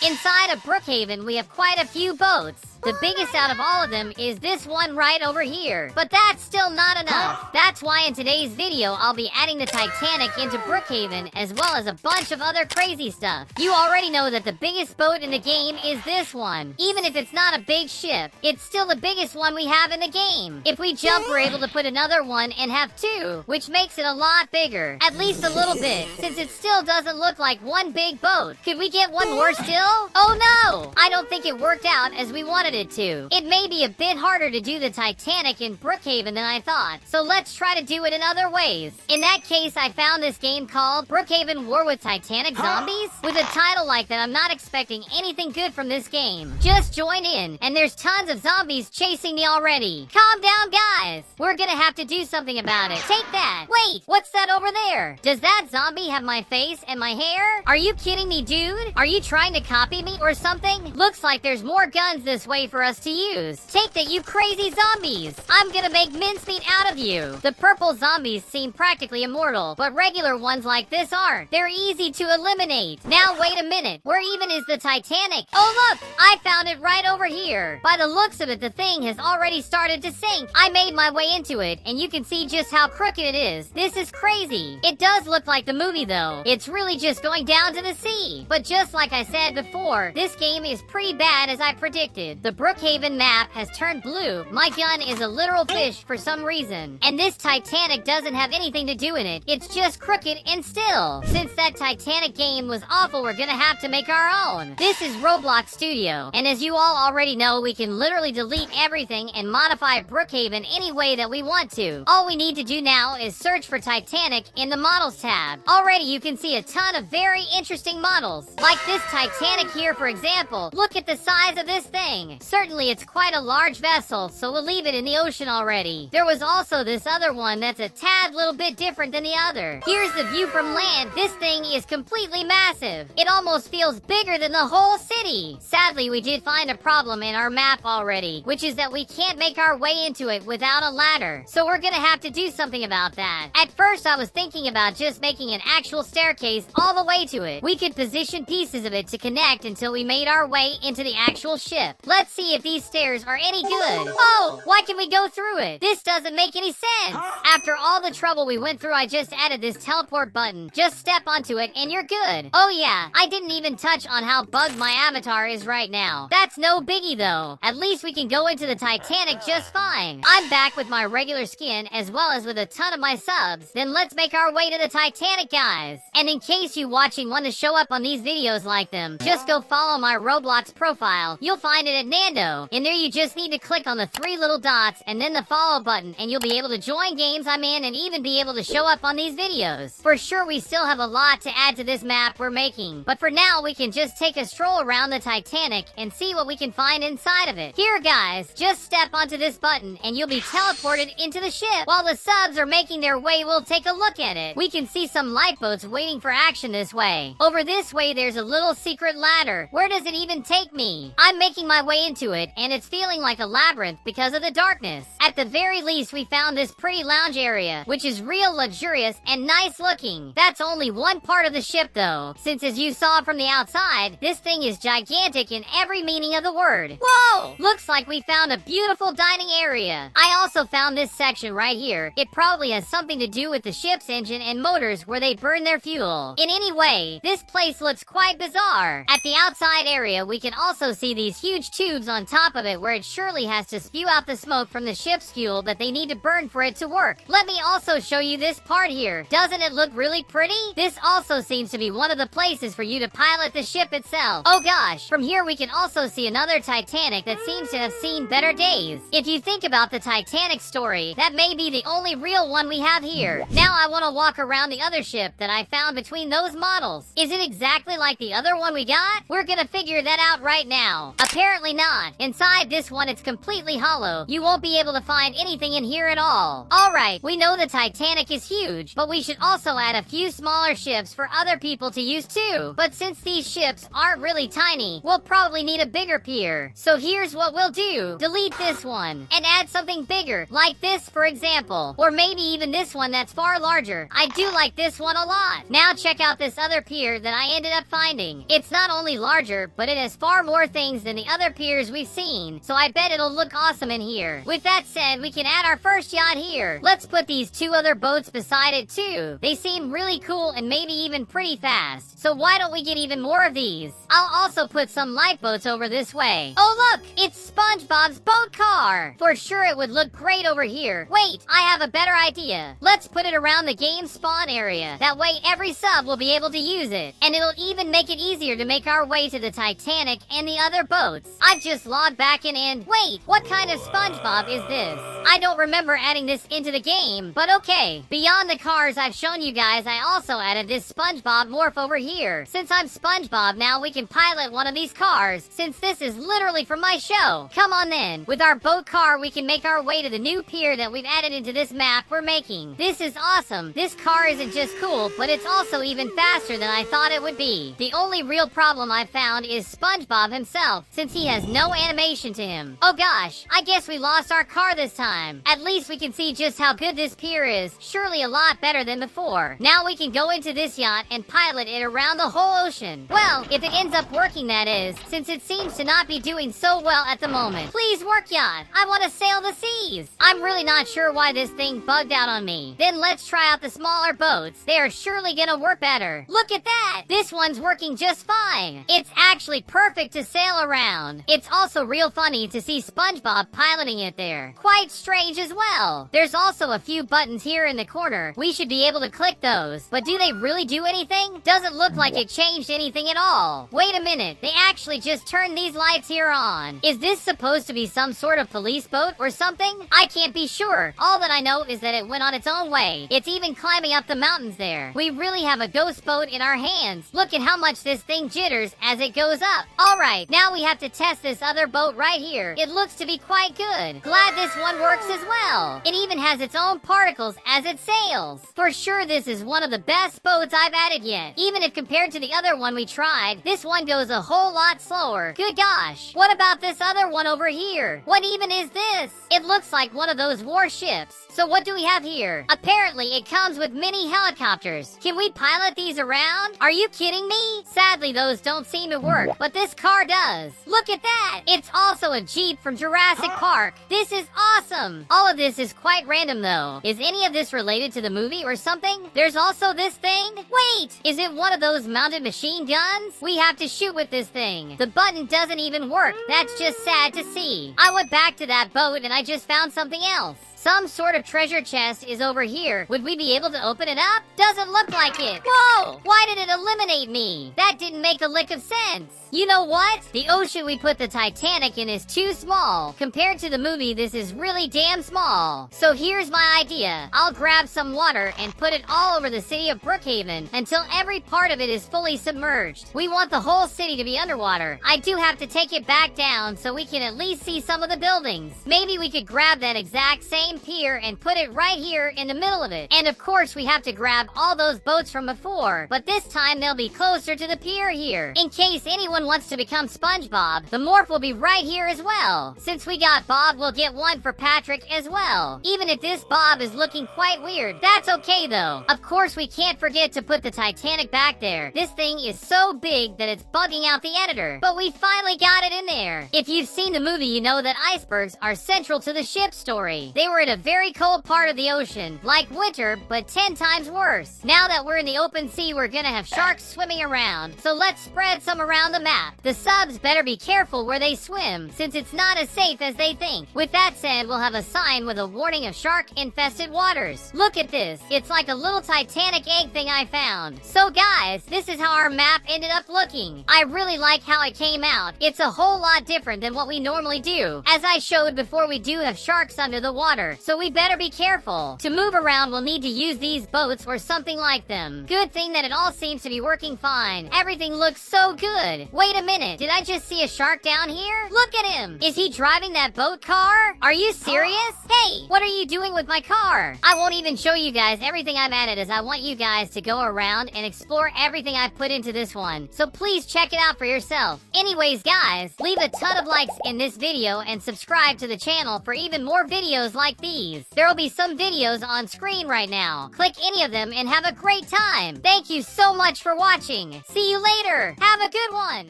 Inside of Brookhaven, we have quite a few boats. The biggest out of all of them is this one right over here. But that's still not enough. That's why in today's video, I'll be adding the Titanic into Brookhaven, as well as a bunch of other crazy stuff. You already know that the biggest boat in the game is this one. Even if it's not a big ship, it's still the biggest one we have in the game. If we jump, we're able to put another one and have two, which makes it a lot bigger. At least a little bit, since it still doesn't look like one big boat. Could we get one more still? Oh no! I don't think it worked out as we wanted it to. It may be a bit harder to do the Titanic in Brookhaven than I thought, so let's try to do it in other ways. In that case, I found this game called Brookhaven War with Titanic Zombies. With a title like that, I'm not expecting anything good from this game. Just join in, and there's tons of zombies chasing me already. Calm down, guys. We're gonna have to do something about it. Take that. Wait, what's that over there? Does that zombie have my face and my hair? Are you kidding me, dude? Are you trying to copy me or something? Looks like there's more guns this way for us to use. Take that, you crazy zombies. I'm gonna make mincemeat out of you. The purple zombies seem practically immortal, but regular ones like this aren't. They're easy to eliminate. Now wait a minute. Where even is the Titanic? Oh look! I found it right over here. By the looks of it, the thing has already started to sink. I made my way into it, and you can see just how crooked it is. This is crazy. It does look like the movie though. It's really just going down to the sea. But just like I said before, this game is pretty bad as I predicted. The Brookhaven map has turned blue. My gun is a literal fish for some reason. And this Titanic doesn't have anything to do in it. It's just crooked and still. Since that Titanic game was awful, we're gonna have to make our own. This is Roblox Studio. And as you all already know, we can literally delete everything and modify Brookhaven any way that we want to. All we need to do now is search for Titanic in the Models tab. Already you can see a ton of very interesting models. Like this Titanic here, for example. Look at the size of this thing. Certainly it's quite a large vessel, so we'll leave it in the ocean already. There was also this other one that's a tad little bit different than the other. Here's the view from land. This thing is completely massive. It almost feels bigger than the whole city. Sadly, we did find a problem in our map already, which is that we can't make our way into it without a ladder. So we're gonna have to do something about that. At first, I was thinking about just making an actual staircase all the way to it. We could position pieces of it to connect until we made our way into the actual ship. Let's see if these stairs are any good. Oh, why can we go through it? This doesn't make any sense. After all the trouble we went through, I just added this teleport button. Just step onto it and you're good. Oh yeah, I didn't even touch on how bugged my avatar is right now. That's no biggie though. At least we can go into the Titanic just fine. I'm back with my regular skin as well as with a ton of my subs. Then let's make our way to the Titanic, guys. And in case you watching want to show up on these videos like them, just go follow my Roblox profile. You'll find it at Nando. In there you just need to click on the 3 little dots and then the follow button, and you'll be able to join games I'm in and even be able to show up on these videos. For sure we still have a lot to add to this map we're making, but for now we can just take a stroll around the Titanic and see what we can find inside of it. Here guys, just step onto this button and you'll be teleported into the ship. While the subs are making their way, we'll take a look at it. We can see some lifeboats waiting for action this way. Over this way there's a little secret ladder. Where does it even take me? I'm making my way into it and it's feeling like a labyrinth because of the darkness. At the very least, we found this pretty lounge area, which is real luxurious and nice looking. That's only one part of the ship though, since as you saw from the outside, this thing is gigantic in every meaning of the word. Whoa! Looks like we found a beautiful dining area. I also found this section right here. It probably has something to do with the ship's engine and motors where they burn their fuel. In any way, this place looks quite bizarre. At the outside area, we can also see these huge tubes on top of it where it surely has to spew out the smoke from the ship's fuel that they need to burn for it to work. Let me also show you this part here. Doesn't it look really pretty? This also seems to be one of the places for you to pilot the ship itself. Oh gosh, from here we can also see another Titanic that seems to have seen better days. If you think about the Titanic story, that may be the only real one we have here. Now I want to walk around the other ship that I found between those models. Is it exactly like the other one we got? We're gonna figure that out right now. Apparently not. not. Inside this one, it's completely hollow. You won't be able to find anything in here at all. Alright, we know the Titanic is huge, but we should also add a few smaller ships for other people to use too. But since these ships aren't really tiny, we'll probably need a bigger pier. So here's what we'll do. Delete this one and add something bigger, like this for example. Or maybe even this one that's far larger. I do like this one a lot. Now check out this other pier that I ended up finding. It's not only larger, but it has far more things than the other piers we've seen. So I bet it'll look awesome in here. With that said, we can add our first yacht here. Let's put these two other boats beside it too. They seem really cool and maybe even pretty fast. So why don't we get even more of these? I'll also put some lifeboats over this way. Oh look, it's SpongeBob's boat car. For sure it would look great over here. Wait, I have a better idea. Let's put it around the game spawn area. That way every sub will be able to use it. And it'll even make it easier to make our way to the Titanic and the other boats. I've just logged back in and wait, what kind of SpongeBob is this? I don't remember adding this into the game, but okay. Beyond the cars I've shown you guys, I also added this SpongeBob morph over here. Since I'm SpongeBob now, we can pilot one of these cars, since this is literally from my show. Come on then. With our boat car, we can make our way to the new pier that we've added into this map we're making. This is awesome. This car isn't just cool, but it's also even faster than I thought it would be. The only real problem I found is SpongeBob himself, since he has no animation to him. Oh gosh, I guess we lost our car this time. At least we can see just how good this pier is. Surely a lot better than before. Now we can go into this yacht and pilot it around the whole ocean. Well, if it ends up working, that is, since it seems to not be doing so well at the moment. Please work, yacht. I want to sail the seas. I'm really not sure why this thing bugged out on me. Then let's try out the smaller boats. They are surely gonna work better. Look at that! This one's working just fine. It's actually perfect to sail around. It's also real funny to see SpongeBob piloting it there. Quite strange as well. There's also a few buttons here in the corner. We should be able to click those. But do they really do anything? Doesn't look like it changed anything at all. Wait a minute. They actually just turned these lights here on. Is this supposed to be some sort of police boat or something? I can't be sure. All that I know is that it went on its own way. It's even climbing up the mountains there. We really have a ghost boat in our hands. Look at how much this thing jitters as it goes up. Alright, now we have to test this other boat right here. It looks to be quite good. Glad this one works as well. It even has its own particles as it sails. For sure this is one of the best boats I've added yet. Even if compared to the other one we tried, this one goes a whole lot slower. Good gosh. What about this other one over here? What even is this? It looks like one of those warships. So what do we have here? Apparently it comes with mini helicopters. Can we pilot these around? Are you kidding me? Sadly those don't seem to work, but this car does. Look at that! It's also a Jeep from Jurassic Park. This is awesome! All of this is quite random though. Is any of this related to the movie or something? There's also this thing? Wait! Is it one of those mounted machine guns? We have to shoot with this thing. The button doesn't even work. That's just sad to see. I went back to that boat and I just found something else. Some sort of treasure chest is over here. Would we be able to open it up? Doesn't look like it. Whoa! Why did it eliminate me? That didn't make a lick of sense. You know what? The ocean we put the Titanic in is too small. Compared to the movie, this is really damn small. So here's my idea. I'll grab some water and put it all over the city of Brookhaven until every part of it is fully submerged. We want the whole city to be underwater. I do have to take it back down so we can at least see some of the buildings. Maybe we could grab that exact same pier and put it right here in the middle of it. And of course we have to grab all those boats from before, but this time they'll be closer to the pier here. In case anyone wants to become SpongeBob, the morph will be right here as well. Since we got Bob, we'll get one for Patrick as well. Even if this Bob is looking quite weird, that's okay though. Of course we can't forget to put the Titanic back there. This thing is so big that it's bugging out the editor, but we finally got it in there. If you've seen the movie, you know that icebergs are central to the ship's story. They were in a very cold part of the ocean, like winter, but 10 times worse. Now that we're in the open sea, we're gonna have sharks swimming around. So let's spread some around the map. The subs better be careful where they swim, since it's not as safe as they think. With that said, we'll have a sign with a warning of shark-infested waters. Look at this. It's like a little Titanic egg thing I found. So guys, this is how our map ended up looking. I really like how it came out. It's a whole lot different than what we normally do. As I showed before, we do have sharks under the water. water, so we better be careful. To move around, we'll need to use these boats or something like them. Good thing that it all seems to be working fine. Everything looks so good. Wait a minute, did I just see a shark down here? Look at him. Is he driving that boat car? Are you serious? Hey, what are you doing with my car? I won't even show you guys everything I've added, as I want you guys to go around and explore everything I've put into this one. So please check it out for yourself. Anyways, guys, leave a ton of likes in this video and subscribe to the channel for even more videos like these. There will be some videos on screen right now. Click any of them and have a great time. Thank you so much for watching. See you later. Have a good one.